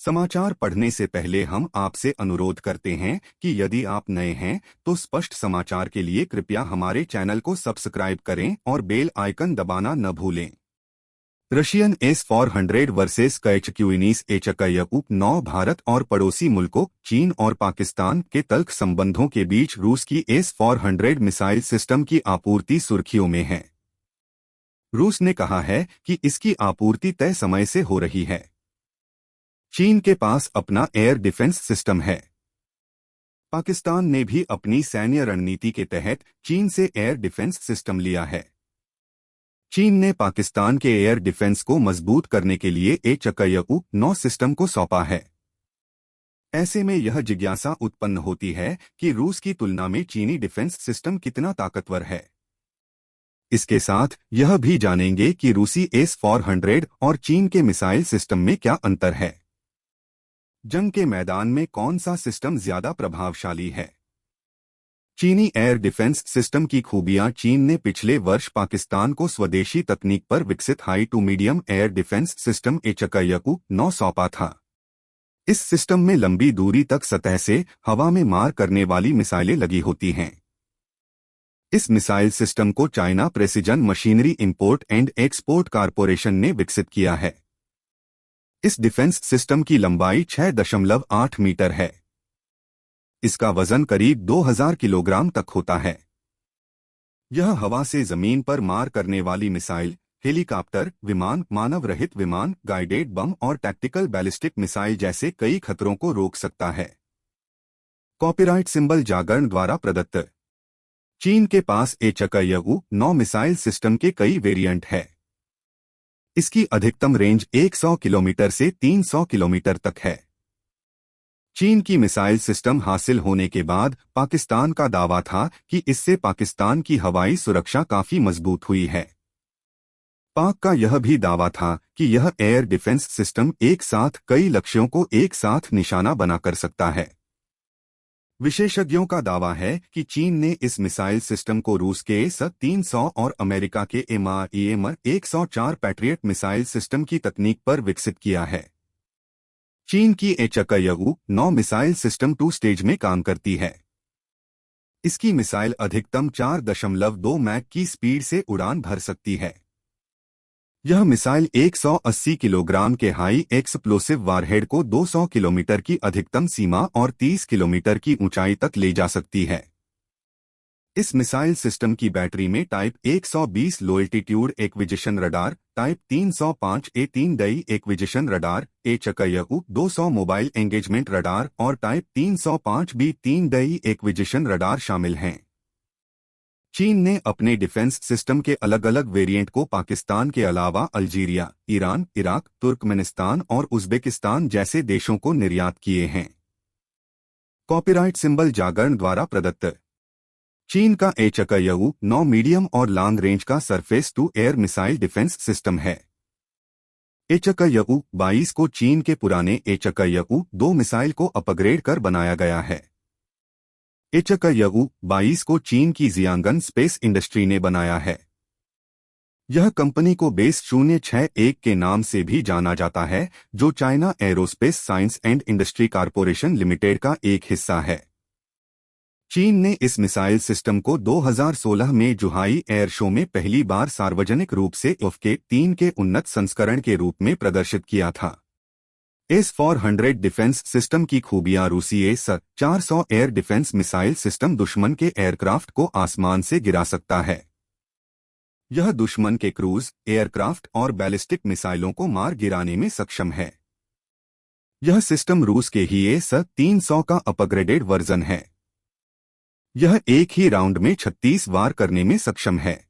समाचार पढ़ने से पहले हम आपसे अनुरोध करते हैं कि यदि आप नए हैं तो स्पष्ट समाचार के लिए कृपया हमारे चैनल को सब्सक्राइब करें और बेल आइकन दबाना न भूलें। रशियन S-400 वर्सेस कैचक्यूइनीस एचकयउ 9 भारत और पड़ोसी मुल्कों चीन और पाकिस्तान के तल्ख संबंधों के बीच रूस की S-400 मिसाइल सिस्टम की आपूर्ति सुर्खियों में है। रूस ने कहा है कि इसकी आपूर्ति तय समय से हो रही है। चीन के पास अपना एयर डिफेंस सिस्टम है। पाकिस्तान ने भी अपनी सैन्य रणनीति के तहत चीन से एयर डिफेंस सिस्टम लिया है। चीन ने पाकिस्तान के एयर डिफेंस को मजबूत करने के लिए एचकयउ 9 सिस्टम को सौंपा है। ऐसे में यह जिज्ञासा उत्पन्न होती है कि रूस की तुलना में चीनी डिफेंस सिस्टम कितना ताकतवर है। इसके साथ यह भी जानेंगे कि रूसी S-400 और चीन के मिसाइल सिस्टम में क्या अंतर है। जंग के मैदान में कौन सा सिस्टम ज्यादा प्रभावशाली है। चीनी एयर डिफेंस सिस्टम की खूबियां। चीन ने पिछले वर्ष पाकिस्तान को स्वदेशी तकनीक पर विकसित high to medium air defence system HQ 9 सौंपा था। इस सिस्टम में लंबी दूरी तक सतह से हवा में मार करने वाली मिसाइलें लगी होती हैं। इस मिसाइल सिस्टम को China precision machinery import and export corporation ने विकसित किया है। इस डिफेंस सिस्टम की लंबाई 6.8 मीटर है। इसका वजन करीब 2000 किलोग्राम तक होता है। यह हवा से जमीन पर मार करने वाली मिसाइल, हेलीकॉप्टर, विमान, मानव रहित विमान, गाइडेड बम और टैक्टिकल बैलिस्टिक मिसाइल जैसे कई खतरों को रोक सकता है। कॉपीराइट सिंबल जागरण द्वारा प्रदत्त। चीन के पास एचकयउ 9 मिसाइल सिस्टम के कई वेरिएंट है। इसकी अधिकतम रेंज 100 किलोमीटर से 300 किलोमीटर तक है। चीन की मिसाइल सिस्टम हासिल होने के बाद पाकिस्तान का दावा था कि इससे पाकिस्तान की हवाई सुरक्षा काफी मजबूत हुई है। पाक का यह भी दावा था कि यह एयर डिफेंस सिस्टम एक साथ कई लक्ष्यों को एक साथ निशाना बना कर सकता है। विशेषज्ञों का दावा है कि चीन ने इस मिसाइल सिस्टम को रूस के S-300 और अमेरिका के AIM-104 पैट्रियट मिसाइल सिस्टम की तकनीक पर विकसित किया है। चीन की एचकयउ 9 मिसाइल सिस्टम 2 स्टेज में काम करती है। इसकी मिसाइल अधिकतम 4.2 मैक की स्पीड से उड़ान भर सकती है। यह मिसाइल 180 किलोग्राम के हाई एक्सप्लोसिव वारहेड को 200 किलोमीटर की अधिकतम सीमा और 30 किलोमीटर की ऊंचाई तक ले जा सकती है। इस मिसाइल सिस्टम की बैटरी में type 120 low altitude acquisition radar, type 305 A3 D acquisition radar, HQ 200 mobile engagement radar और type 305 B3 D acquisition radar शामिल हैं। चीन ने अपने डिफेंस सिस्टम के अलग अलग वेरिएंट को पाकिस्तान के अलावा अल्जीरिया, ईरान, इराक, तुर्कमेनिस्तान और उज़्बेकिस्तान जैसे देशों को निर्यात किए हैं। कॉपीराइट सिंबल जागरण द्वारा प्रदत्त। चीन का एचकयउ 9 मीडियम और लॉन्ग रेंज का surface to air missile defence system है। एचकयउ 22 को चीन के पुराने एचकयउ 2 मिसाइल को अपग्रेड कर बनाया गया है। एचकयउ 22 को चीन की जियांगन स्पेस इंडस्ट्री ने बनाया है। यह कंपनी को बेस 061 के नाम से भी जाना जाता है, जो China aerospace science and industry corporation limited का एक हिस्सा है। चीन ने इस मिसाइल सिस्टम को 2016 में जुहाई एयर शो में पहली बार सार्वजनिक रूप से UFK-3 के उन्नत संस्करण के रूप में प्रदर्शित किया था। S-400 डिफेंस सिस्टम की खूबियां। रूसी S-400 air defence missile system दुश्मन के एयरक्राफ्ट को आसमान से गिरा सकता है। यह दुश्मन के क्रूज, एयरक्राफ्ट और बैलिस्टिक मिसाइलों को मार गिराने में सक्षम है। यह सिस्टम रूस के ही S-300 का अपग्रेडेड वर्जन है। यह एक ही राउंड में 36 वार करने में सक्षम है।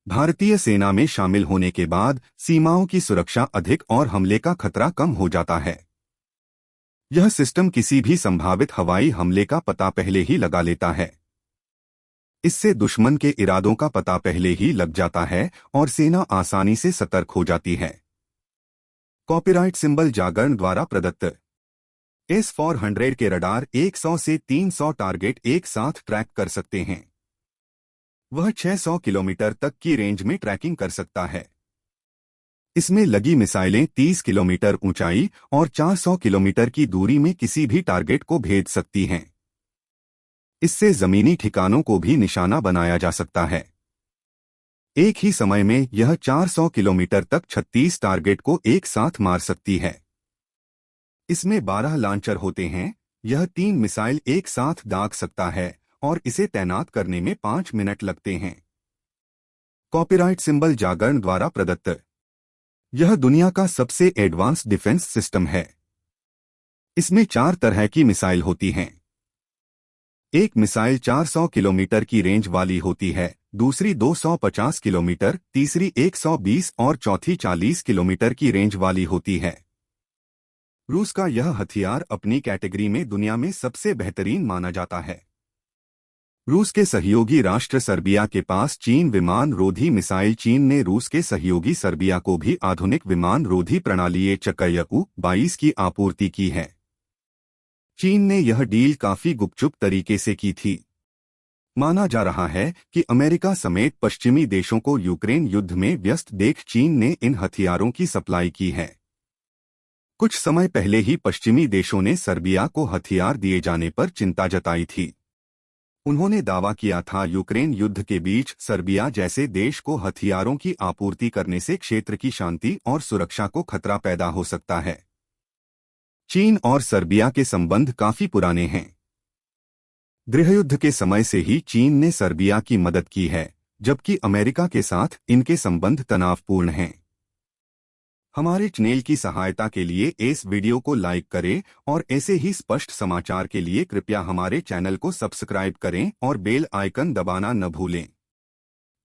भारतीय सेना में शामिल होने के बाद सीमाओं की सुरक्षा अधिक और हमले का खतरा कम हो जाता है। यह सिस्टम किसी भी संभावित हवाई हमले का पता पहले ही लगा लेता है। इससे दुश्मन के इरादों का पता पहले ही लग जाता है और सेना आसानी से सतर्क हो जाती है। कॉपीराइट सिंबल जागरण द्वारा प्रदत्त। S-400 के रडार 100 से 300 टारगेट एक साथ ट्रैक कर सकते हैं। वह 600 किलोमीटर तक की रेंज में ट्रैकिंग कर सकता है। इसमें लगी मिसाइलें 30 किलोमीटर ऊंचाई और 400 किलोमीटर की दूरी में किसी भी टारगेट को भेद सकती हैं। इससे जमीनी ठिकानों को भी निशाना बनाया जा सकता है। एक ही समय में यह 400 किलोमीटर तक 36 टारगेट को एक साथ मार सकती है। इसमें 12 लॉन्चर होते हैं। यह 3 मिसाइल एक साथ दाग सकता है और इसे तैनात करने में 5 मिनट लगते हैं। कॉपीराइट सिंबल जागरण द्वारा प्रदत्त। यह दुनिया का सबसे एडवांस डिफेंस सिस्टम है। इसमें 4 तरह की मिसाइल होती हैं। एक मिसाइल 400 किलोमीटर की रेंज वाली होती है, दूसरी 250 किलोमीटर, तीसरी 120 और चौथी 40 किलोमीटर की रेंज वाली होती है। रूस का यह हथियार अपनी कैटेगरी में दुनिया में सबसे बेहतरीन माना जाता है। रूस के सहयोगी राष्ट्र सर्बिया के पास चीन विमान रोधी मिसाइल। चीन ने रूस के सहयोगी सर्बिया को भी आधुनिक विमान रोधी प्रणाली चकयू-22 की आपूर्ति की है। चीन ने यह डील काफी गुपचुप तरीके से की थी। माना जा रहा है कि अमेरिका समेत पश्चिमी देशों को यूक्रेन युद्ध में व्यस्त देख चीन ने इन हथियारों की सप्लाई की है। कुछ समय पहले ही पश्चिमी देशों ने सर्बिया को हथियार दिए जाने पर चिंता जताई थी। उन्होंने दावा किया था यूक्रेन युद्ध के बीच सर्बिया जैसे देश को हथियारों की आपूर्ति करने से क्षेत्र की शांति और सुरक्षा को खतरा पैदा हो सकता है। चीन और सर्बिया के संबंध काफी पुराने हैं। गृहयुद्ध के समय से ही चीन ने सर्बिया की मदद की है, जबकि अमेरिका के साथ इनके संबंध तनावपूर्ण हैं। हमारे चैनल की सहायता के लिए इस वीडियो को लाइक करें और ऐसे ही स्पष्ट समाचार के लिए कृपया हमारे चैनल को सब्सक्राइब करें और बेल आइकन दबाना न भूलें।